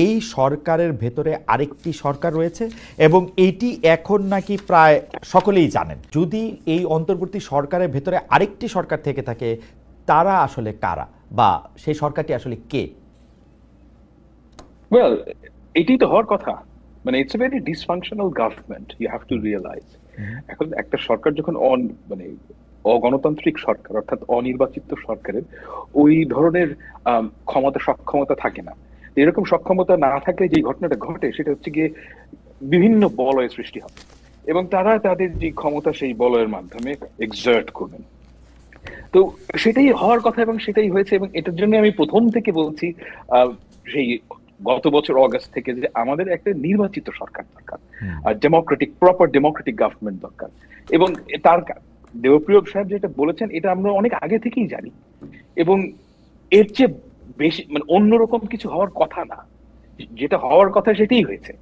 এই সরকারের ভেতরে আরেকটি সরকার রয়েছে এবং এইটি এখন নাকি প্রায় সকলেই জানেন। যদি এই অন্তর্বর্তী সরকারের ভেতরে আরেকটি সরকার থেকে থাকে, তারা আসলে কারা বা সেই সরকারটি আসলে কে? ওয়েল, এটাই তো হওয়ার কথা। মানে it's a very dysfunctional government, you have to realize. এখন একটা সরকার যখন মানে অগণতান্ত্রিক সরকার, অর্থাৎ অনির্বাচিত সরকারের ওই ধরনের ক্ষমতা সক্ষমতা থাকে না। এরকম সক্ষমতা না থাকলে যে ঘটনাটা ঘটে সেটা হচ্ছে গিয়ে বিভিন্ন বলয়ের সৃষ্টি হবে এবং তারা তাদের যে ক্ষমতা সেই বলয়ের মাধ্যমে এক্সার্ট করবেন। তো সেটাই হওয়ার কথা এবং সেটাই হয়েছে। এবং এটার জন্য আমি প্রথম থেকে বলছি, সেই গত বছর অগাস্ট থেকে, যে আমাদের একটা নির্বাচিত সরকার দরকার, আর প্রপার ডেমোক্রেটিক গভর্নমেন্ট দরকার। এবং তার দেবপ্রিয় সাহেব যেটা বলেছেন এটা আমরা অনেক আগে থেকেই জানি, এবং এর চেয়ে বেশি মানে অন্যরকম কিছু হওয়ার কথা না, যেটা হওয়ার কথা সেটাই হয়েছে।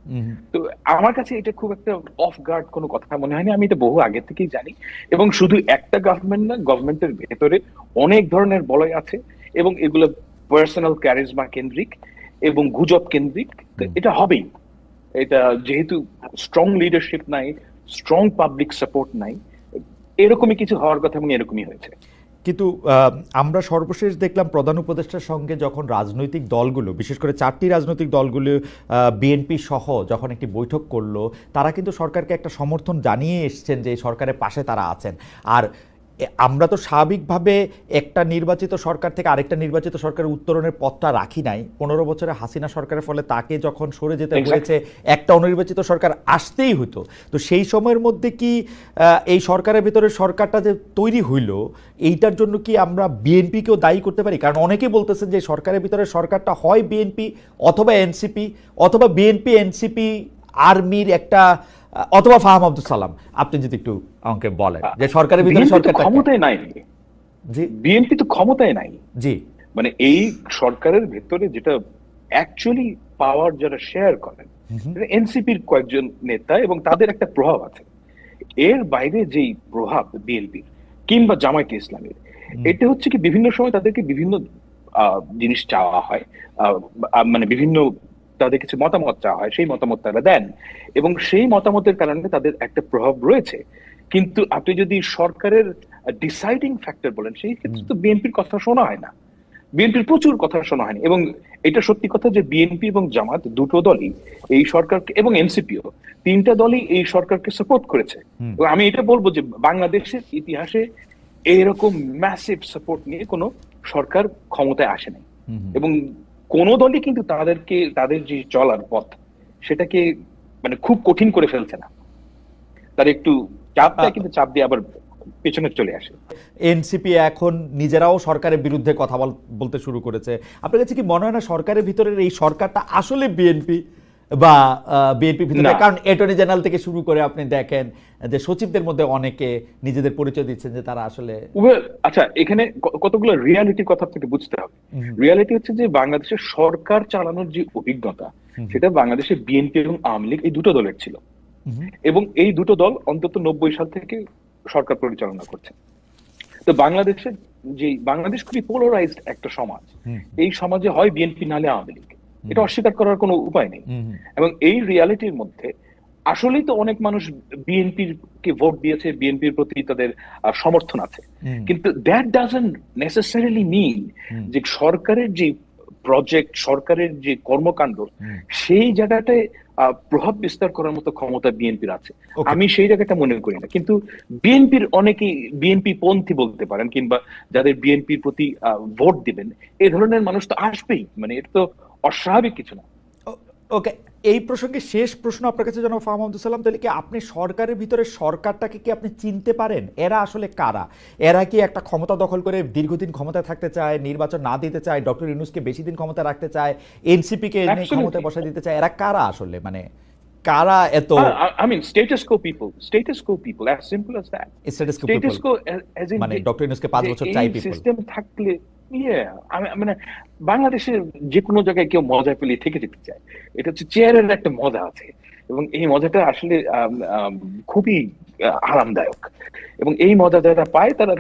তো আমার কাছে এটা খুব একটা অফ গার্ড কোনো কথা মনে হয়নি, আমি এটা বহু আগে থেকেই জানি। এবং শুধু একটা গভর্নমেন্ট না, গভর্নমেন্টের ভেতরে অনেক ধরনের বলয় আছে এবং এগুলো পার্সোনাল ক্যারিজমা কেন্দ্রিক এবং গুজব কেন্দ্রিক। এটা হবেই, এটা যেহেতু স্ট্রং লিডারশিপ নাই, স্ট্রং পাবলিক সাপোর্ট নাই, এরকমই কিছু হওয়ার কথা এবং এরকমই হয়েছে। কিন্তু আমরা সর্বশেষ দেখলাম প্রধান উপদেষ্টার সঙ্গে যখন রাজনৈতিক দলগুলো, বিশেষ করে 4টি রাজনৈতিক দলগুলো বিএনপি সহ যখন একটি বৈঠক করলো, তারা কিন্তু সরকারকে একটা সমর্থন জানিয়ে এসছেন যে সরকারের পাশে তারা আছেন। আর আমরা তো স্বাভাবিকভাবে একটা নির্বাচিত সরকার থেকে আরেকটা নির্বাচিত সরকারের উত্তরণের পথটা রাখি নাই। 15 বছরে হাসিনা সরকারের ফলে তাকে যখন সরে যেতে হয়েছে, একটা অনির্বাচিত সরকার আসতেই হতো। তো সেই সময়ের মধ্যে কি এই সরকারের ভিতরে সরকারটা যে তৈরি হইল, এইটার জন্য কি আমরা বিএনপিকেও দায়ী করতে পারি? কারণ অনেকেই বলতেছেন যে সরকারের ভিতরে সরকারটা হয় বিএনপি অথবা এনসিপি, অথবা বিএনপি এনসিপি আর্মির একটা, অথবা ফাহাম আব্দুল সালাম। আপনি যদি একটু আমাকে বলেন যে সরকারের ভিতরে সরকারটা ক্ষমতায় নাই। জি, বিএনপি তো ক্ষমতায় নাই। জি, মানে এই সরকারের ভেতরে যেটা অ্যাকচুয়ালি পাওয়ার যারা শেয়ার করেন এনসিপির কয়েকজন নেতা এবং তাদের একটা প্রভাব আছে। এর বাইরে যেই প্রভাব বিএনপির কিংবা জামায়াতে ইসলামের, এটা হচ্ছে কি বিভিন্ন সময় তাদেরকে বিভিন্ন জিনিস চাওয়া হয়, মানে বিভিন্ন তাদের কিছু মতামত চাওয়া হয়, সেই মতামত তারা দেন এবং সেই মতামতের কারণে তাদের একটা প্রভাব রয়েছে। কিন্তু আপনি যদি সরকারের ডিসাইডিং ফ্যাক্টর বলেন, সেই ক্ষেত্রে তো বিএনপির কথা শোনা হয় না। বিএনপির প্রচুর কথা শোনা হয়নি। এবং এটা সত্যি কথা যে বিএনপি এবং জামাত দুটো দলই এই সরকারকে, এবং এনসিপিও, তিনটা দলই এই সরকারকে সাপোর্ট করেছে। এবং আমি এটা বলবো যে বাংলাদেশের ইতিহাসে এরকম ম্যাসিভ সাপোর্ট নিয়ে কোনো সরকার ক্ষমতায় আসে নাই। এবং কোন দলই কিন্তু তাদেরকে, তাদের যে চলার পথ সেটাকে মানে খুব কঠিন করে ফেলছে না। তার একটু চাপ দেয়, কিন্তু চাপ দিয়ে আবার পেছনে চলে আসে। এনসিপি এখন নিজেরাও সরকারের বিরুদ্ধে কথা বলতে শুরু করেছে। আপনার কাছে কি মনে হয় না সরকারের ভিতরের এই সরকারটা আসলে বিএনপি বা বিএনপি ভিতরে? কারণ অ্যাটর্নি জেনারেল থেকে শুরু করে আপনি দেখেন যে সচিবদের মধ্যে অনেকে নিজেদের পরিচয় দিচ্ছেন যে তারা আসলে। আচ্ছা, এখানে কতগুলো রিয়ালিটির কথা আপনাকে বুঝতে হবে। রিয়ালিটি হচ্ছে যে বাংলাদেশের সরকার চালানোর যে অভিজ্ঞতা, সেটা বাংলাদেশে বিএনপি এবং আওয়ামী লীগ এই দুটো দলের ছিল। এবং এই দুটো দল অন্তত 90 সাল থেকে সরকার পরিচালনা করছে। তো বাংলাদেশের যে, বাংলাদেশ খুবই পোলারাইজড একটা সমাজ। এই সমাজে হয় বিএনপি নাহলে আওয়ামী লীগ, এটা অস্বীকার করার কোনো উপায় নেই। এবং এই রিয়ালিটির মধ্যে আসলেই তো অনেক মানুষ বিএনপির কে ভোট দিয়েছে, বিএনপির প্রতি তাদের সমর্থন আছে। কিন্তু দ্যাট ডাজন্ট নেসেসারিলি মিন যে সরকারের যে প্রজেক্ট, সরকারের যে কর্মকাণ্ড, সেই জায়গাটায় প্রভাব বিস্তার করার মতো ক্ষমতা বিএনপির আছে, আমি সেই জায়গাটা মনে করি না। কিন্তু বিএনপির অনেকেই বিএনপি পন্থী বলতে পারেন, কিংবা যাদের বিএনপির প্রতি ভোট দিবেন, এই ধরনের মানুষ তো আসবেই। মানে এটা তো অস্বাভাবিক কিছু না। ওকে, এই প্রসঙ্গে শেষ প্রশ্ন আপনার কাছে জনাব ফাহাম আব্দুল সালাম, তাহলে কি আপনি সরকারের ভিতরে সরকারটাকে কি আপনি চিনতে পারেন? এরা আসলে কারা? এরা কি একটা ক্ষমতা দখল করে দীর্ঘদিন ক্ষমতায় থাকতে চায়, নির্বাচন না দিতে চায়, ডক্টর ইউনূসকে বেশি দিন ক্ষমতা রাখতে চায়, এনসিপিকে এনে ক্ষমতায় বসায় দিতে চায়? এরা কারা আসলে? মানে কারা এত? I mean, status quo people, as simple as that. Status quo as in মানে ডক্টর ইউনূসকে 5 বছর চাই পিপল। সিস্টেম থাকলে, মানে বাংলাদেশের যে কোনো জায়গায় কেউ মজা পেলে থেকে যেতে চায়। এটা হচ্ছে চেয়ারের একটা মজা আছে, এবং এই মজাটা আসলে খুবই আরামদায়ক। এবং এই মজা যারা পায় তারা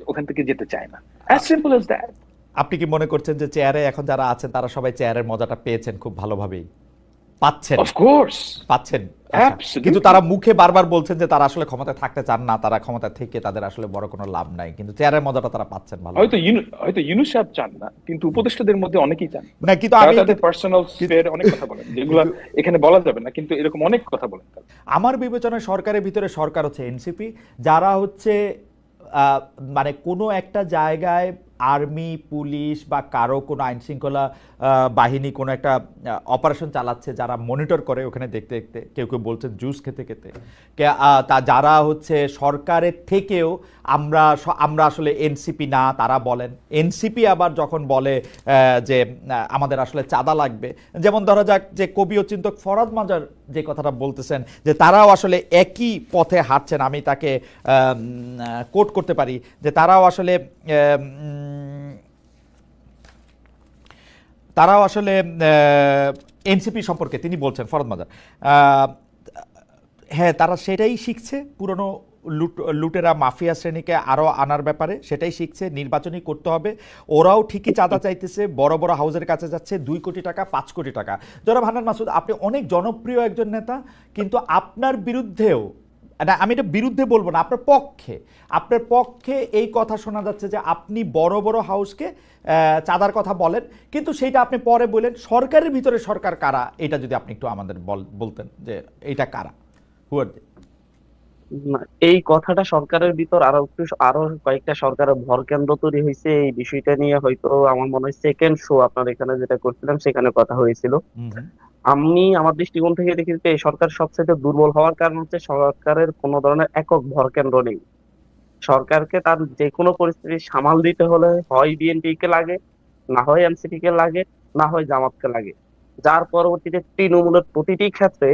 ওখান থেকে যেতে চায় না। As simple as that. আপনি কি মনে করছেন যে চেয়ারে এখন যারা আছেন তারা সবাই চেয়ারের মজাটা পেয়েছেন খুব ভালোভাবেই পাচ্ছেন? অফ কোর্স, পাচ্ছেন, আচ্ছা। কিন্তু অ্যাবসলিউটলি। তারা মুখে বারবার বলছেন যে তারা আসলে ক্ষমতায় থাকতে চান না, তারা ক্ষমতা থেকে তাদের আসলে বড় কোনো লাভ নাই, কিন্তু চেয়ারের মজাটা তারা পাচ্ছেন ভালো। হয়তো ইউনূস সাহেব চান না, কিন্তু উপদেষ্টাদের মধ্যে অনেকেই চান। না কিন্তু তারা আমি তাদের পার্সোনাল স্পেয়ারে অনেক কথা বলেন, যেগুলো এখানে বলা যাবে না, কিন্তু এরকম অনেক কথা বলেন তারা। আমার বিবেচনায় সরকারের ভিতরে সরকার হচ্ছে এনসিপি, যারা হচ্ছে মানে কোনো একটা জায়গায় আর্মি পুলিশ বা কারো কোনো আইন শৃঙ্খলা বাহিনী কোনো একটা অপারেশন চালাচ্ছে, যারা মনিটর করে ওখানে দেখতে দেখতে, কেউ কেউ বলছেন জুস খেতে খেতে, তা যারা হচ্ছে সরকারের থেকেও আমরা আসলে এনসিপি না তারা বলেন, এনসিপি আবার যখন বলে যে আমাদের আসলে চাঁদা লাগবে, যেমন ধরা যাক যে কবি ও চিন্তক ফরহাদ মাজার যে কথাটা বলতেছেন যে তারাও আসলে একই পথে হাঁটছেন, আমি তাকে কোট করতে পারি যে তারাও আসলে এনসিপি সম্পর্কে তিনি বলছেন, ফরহাদ মাজার, হ্যাঁ তারা সেটাই শিখছে, পুরনো লুটেরা মাফিয়া শ্রেণীকে আরও আনার ব্যাপারে সেটাই শিখছে, নির্বাচনই করতে হবে, ওরাও ঠিকই চাঁদা চাইতেছে, বড় বড় হাউসের কাছে যাচ্ছে 2 কোটি টাকা 5 কোটি টাকা। জনাব হান্নান মাসুদ, আপনি অনেক জনপ্রিয় একজন নেতা, কিন্তু আপনার বিরুদ্ধেও, না আমি এটা বিরুদ্ধে বলবো না, আপনার পক্ষে এই কথা শোনা যাচ্ছে যে আপনি বড় বড় হাউসকে চাঁদার কথা বলেন, কিন্তু সেইটা আপনি পরে বলেন সরকারের ভিতরে সরকার কারা, এটা যদি আপনি একটু আমাদের বলতেন যে এটা কারা, হু আর দে? না, এই কথাটা সরকারের ভিতর আরো কয়েকটা সরকারের ভর কেন্দ্র তৈরি হয়েছে এই বিষয়টা নিয়ে, হয়তো আমার মনে হয় সেকেন্ড শো আপনার এখানে যেটা করছিলাম সেখানে কথা হয়েছিল। আমি আমার দৃষ্টিকোণ থেকে দেখি যে এই সরকার সবচেয়ে দুর্বল হওয়ার কারণ হচ্ছে সরকারের কোনো ধরনের একক ভর কেন্দ্র নেই। সরকারকে তার যে কোনো পরিস্থিতি সামাল দিতে হলে হয় বিএনপি কে লাগে, না হয় এনসিপি কে লাগে, না হয় জামাতকে লাগে। যার পরবর্তীতে তৃণমূলের প্রতিটি ক্ষেত্রে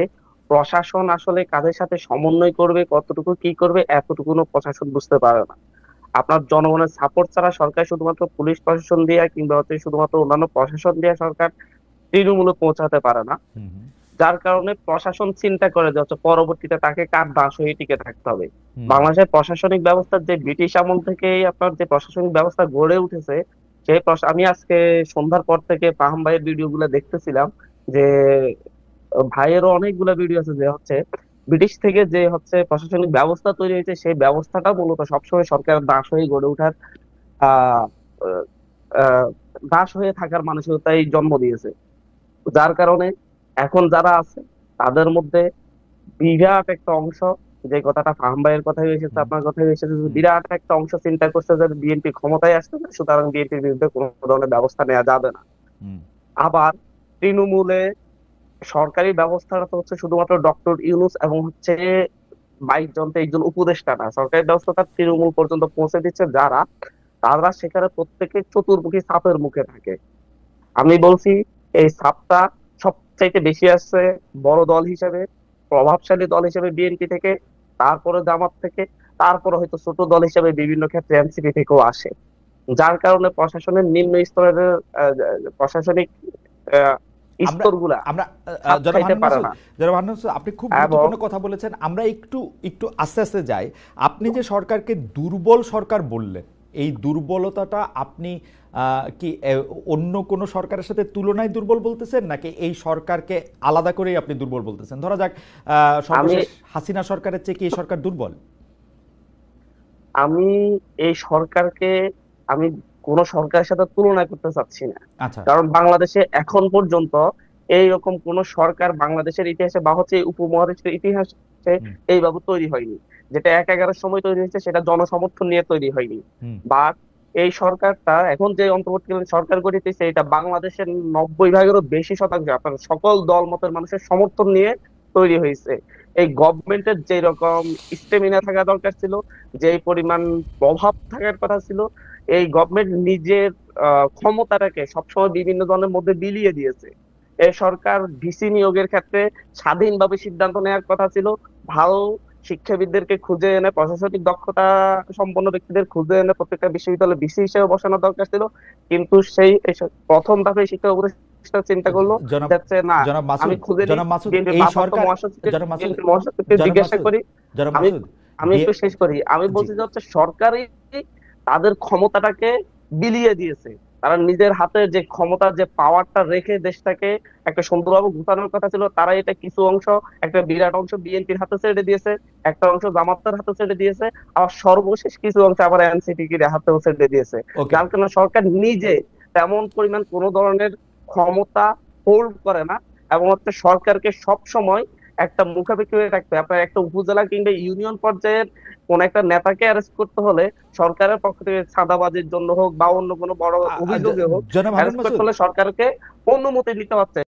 প্রশাসন আসলে কাদের সাথে সমন্বয় করবে, কতটুকু কি করবে, এতটুকুনো প্রশাসন বুঝতে পারে না। আপনার জনগণের সাপোর্ট ছাড়া সরকার শুধুমাত্র পুলিশ প্রশাসন দিয়ে কিংবা হচ্ছে শুধুমাত্র অন্যান্য প্রশাসন দিয়ে সরকার তৃণমূলে পৌঁছাতে পারে না। যার কারণে প্রশাসন চিন্তা করে যে হচ্ছে পরবর্তীতে তাকে কার দাস হয়ে টিকে থাকতে হবে। বাংলাদেশের প্রশাসনিক ব্যবস্থা যে ব্রিটিশ আমল থেকেই আপনার যে প্রশাসনিক ব্যবস্থা গড়ে উঠেছে, আমি আজকে সন্ধ্যার পর থেকে পাহাম ভাইয়ের ভিডিও গুলো দেখতেছিলাম, যে ভাইয়েরও অনেকগুলা ভিডিও আছে যে হচ্ছে ব্রিটিশ থেকে যে হচ্ছে প্রশাসনিক ব্যবস্থা তৈরি হয়েছে সেই ব্যবস্থাটা মূলত সবসময় সরকারের দাস হয়ে গড়ে ওঠার আহ আহ, দাস হয়ে থাকার মানসিকতাই জন্ম দিয়েছে। যার কারণে এখন যারা আছে তাদের মধ্যে বিরাট একটা অংশ, যে কথাটা ফাহাম ভাইয়ের কথাই এসেছে, আপনার কথাই এসেছে, যে বিরাট একটা অংশ চিন্তা করছে যে বিএনপি ক্ষমতায় আসতে পারে, সুতরাং বিএনপির বিরুদ্ধে কোনো ধরনের ব্যবস্থা নেওয়া যাবে না। আবার তৃণমূলে সরকারি ব্যবস্থাটা তো হচ্ছে শুধুমাত্র ডক্টর ইউনূস এবং হচ্ছে 22 জন 23 জন উপদেষ্টা না, সরকারি ব্যবস্থাটা তৃণমূল পর্যন্ত পৌঁছে দিচ্ছে যারা, তারা সেখানে প্রত্যেকে চতুর্মুখী চাপের মুখে থাকে। আমি বলছি এই চাপটা সবচাইতে বেশি আসছে বড় দল হিসেবে, প্রভাবশালী দল হিসেবে বিএনপি থেকে, তারপরে জামাত থেকে, তারপরে হয়তো ছোট দল হিসেবে বিভিন্ন ক্ষেত্রে এনসিপি থেকেও আসে। যার কারণে প্রশাসনের নিম্ন স্তরের প্রশাসনিক আহ, আমরা স্তরগুলা আমরা খাপ জনাব খাইতে হান্নান পারে মাসুদ, না। জনাব হান্নান মাসুদ, আপনি খুব এবং গুরুত্বপূর্ণ কথা বলেছেন, আমরা একটু একটু আস্তে আস্তে যাই। আপনি যে সরকারকে দুর্বল সরকার বললেন, এই দুর্বলতাটা আপনি কি অন্য কোনো সরকারের সাথে তুলনায় দুর্বল বলতেছেন, নাকি এই সরকারকে আলাদা করেই আপনি দুর্বল বলতেছেন? ধরা যাক আমি সর্বশেষ হাসিনা সরকারের চেয়ে কি এই সরকার দুর্বল? আমি এই সরকারকে আমি কোন সরকারের সাথে তুলনা করতে চাচ্ছি না। আচ্ছা। কারণ বাংলাদেশে এখন পর্যন্ত এইরকম কোন সরকার বাংলাদেশের ইতিহাসে বা হচ্ছে এই উপমহাদেশের ইতিহাসে এইভাবে তৈরি হয়নি। যেটা 1/11 সময় তৈরি হয়েছে সেটা জনসমর্থন নিয়ে তৈরি হয়নি। বা এই সরকারটা এখন যে অন্তর্বর্তীকালীন সরকার গঠিতেছে এটা বাংলাদেশের 90 ভাগেরও বেশি শতাংশ আপনার সকল দল মতের মানুষের সমর্থন নিয়ে তৈরি হয়েছে। এই গভর্নমেন্টের যে রকম স্টেমিনা থাকা দরকার ছিল, যে পরিমাণ প্রভাব থাকার কথা ছিল, এই গভর্নমেন্ট নিজের ক্ষমতাটাকে সবসময় বিভিন্ন দলের মধ্যে বিলিয়ে দিয়েছে। এই সরকার ভিসি নিয়োগের ক্ষেত্রে স্বাধীনভাবে সিদ্ধান্ত নেওয়ার কথা ছিল। ভালো শিক্ষাবিদদেরকে খুঁজে এনে, প্রশাসনিক দক্ষতা সম্পন্ন ব্যক্তিদের খুঁজে এনে প্রত্যেকটা বিশ্ববিদ্যালয়ে ভিসি হিসেবে বসানো দরকার ছিল। কিন্তু সেই প্রথম ধাপে শিক্ষা উপদেষ্টা চিন্তা করলো জনাব যাচ্ছে না, জনাব মাসুদ, আমি খুঁজে নিই জনাব মাসুদ, বিএনপির এই ভারপ্রাপ্ত সরকার, মহাসচিবকে, জনাব মাসুদ, বিএনপির মহাসচিবকে জনাব জিজ্ঞাসা মাসুদ, করি। জনাব আমি মাসুদ, আমি একটু শেষ করি। আমি জি, বলছি যে হচ্ছে সরকারই তাদের ক্ষমতাটাকে বিলিয়ে দিয়েছে। তারা নিজের হাতে যে ক্ষমতা, যে পাওয়ারটা রেখে দেশটাকে একটা সুন্দরভাবে গুছানোর কথা ছিল, তারা এটা কিছু অংশ, একটা বিরাট অংশ বিএনপির হাতে ছেড়ে দিয়েছে, একটা অংশ জামাতের হাতে ছেড়ে দিয়েছে, আবার সর্বশেষ কিছু অংশ আবার এনসিপি হাতেও ছেড়ে দিয়েছে। ওকে। যার কারণে সরকার নিজে তেমন পরিমাণ কোনো ধরনের ক্ষমতা হোল্ড করে না, এবং হচ্ছে সরকারকে সব সময় একটা মুখাপেক্ষি হয়ে থাকতে হয়। আপনার একটা উপজেলা কিংবা ইউনিয়ন পর্যায়ের কোন একটা নেতাকে অ্যারেস্ট করতে হলে সরকারের পক্ষ থেকে চাঁদাবাজির জন্য হোক বা অন্য কোনো বড় অভিযোগে হোক, জনাব হারুন অ্যারেস্ট করতে মাসুদ, হলে সরকারকে অনুমতি নিতে হচ্ছে।